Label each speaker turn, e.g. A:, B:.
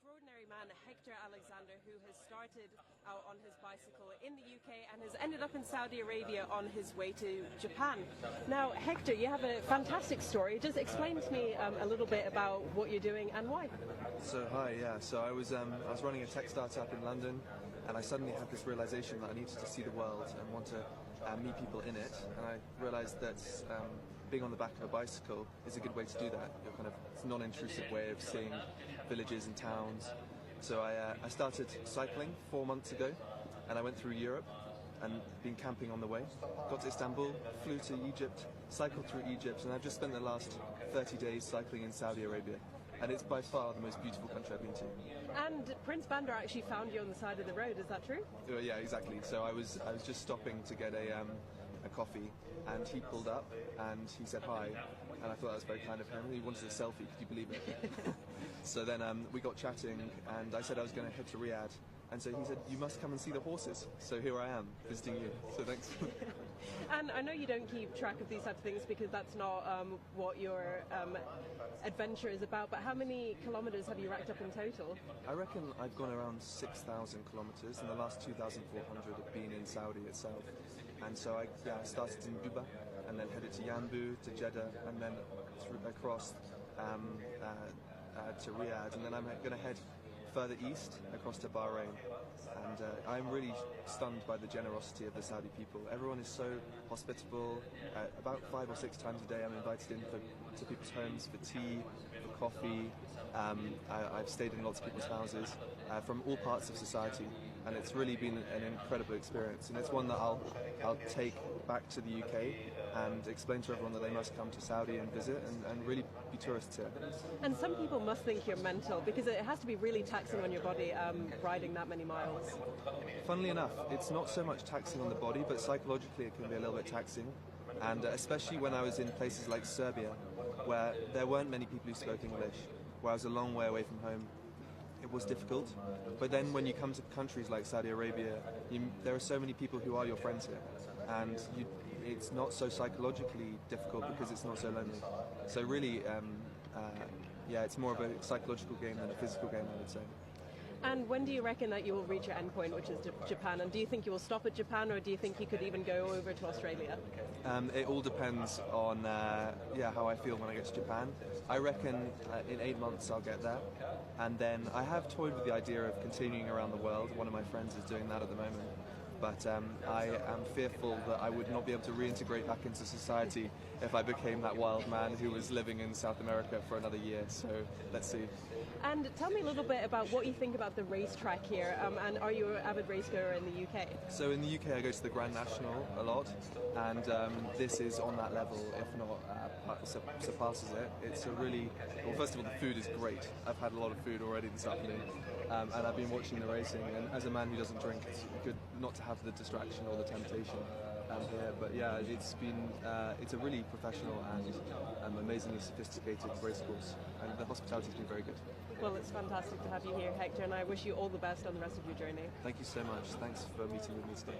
A: extraordinary man, Hector Alexander, who has started out on his bicycle in the UK and has ended up in Saudi Arabia on his way to Japan. Now, Hector, you have a fantastic story. Just explain to me a little bit about what you're doing and why.
B: So I was running a tech startup in London, and I suddenly had this realization that I needed to see the world and want to meet people in it. And I realized that being on the back of a bicycle is a good way to do that. It's a non-intrusive way of seeing villages and towns. So I started cycling 4 months ago, and I went through Europe and been camping on the way. Got to Istanbul, flew to Egypt, cycled through Egypt, and I've just spent the last 30 days cycling in Saudi Arabia. And it's by far the most beautiful country I've been to.
A: And Prince Bandar actually found you on the side of the road, is that true?
B: Yeah, exactly. So I was just stopping to get a coffee, and he pulled up and he said hi, and I thought that was very kind of him. He wanted a selfie, could you believe it? So then we got chatting, and I said I was going to head to Riyadh, and so he said, you must come and see the horses. So here I am, visiting you. So thanks.
A: And I know you don't keep track of these types of things because that's not what your adventure is about, but how many kilometres have you racked up in total?
B: I reckon I've gone around 6,000 kilometres, and the last 2,400 have been in Saudi itself. And so I started in Dubai, and then headed to Yanbu, to Jeddah, and then across to Riyadh, and then I'm going to head further east across to Bahrain, and I'm really stunned by the generosity of the Saudi people. Everyone is so hospitable. About 5 or 6 times a day I'm invited in to people's homes for tea, for coffee. I've stayed in lots of people's houses from all parts of society, and it's really been an incredible experience, and it's one that I'll take back to the UK and explain to everyone that they must come to Saudi and visit and really be tourists here.
A: And some people must think you're mental because it has to be really taxing on your body riding that many miles.
B: Funnily enough, it's not so much taxing on the body, but psychologically it can be a little bit taxing. And especially when I was in places like Serbia, where there weren't many people who spoke English, where I was a long way away from home, it was difficult. But then when you come to countries like Saudi Arabia, there are so many people who are your friends here, and it's not so psychologically difficult because it's not so lonely. So really, it's more of a psychological game than a physical game, I would say.
A: And when do you reckon that you will reach your endpoint, which is Japan? And do you think you will stop at Japan, or do you think you could even go over to Australia?
B: It all depends on how I feel when I get to Japan. I reckon in 8 months I'll get there, and then I have toyed with the idea of continuing around the world. One of my friends is doing that at the moment. But I am fearful that I would not be able to reintegrate back into society if I became that wild man who was living in South America for another year. So let's see.
A: And tell me a little bit about what you think about the racetrack here, and are you an avid racegoer in the UK?
B: So in the UK I go to the Grand National a lot, and this is on that level, if not surpasses it. It's a really, well, first of all, the food is great. I've had a lot of food already this afternoon, and I've been watching the racing, and as a man who doesn't drink, it's good not to have the distraction or the temptation here. But yeah, it's a really professional and amazingly sophisticated race course, and the hospitality has been very good.
A: Well, it's fantastic to have you here, Hector, and I wish you all the best on the rest of your journey.
B: Thank you so much. Thanks for meeting with me today.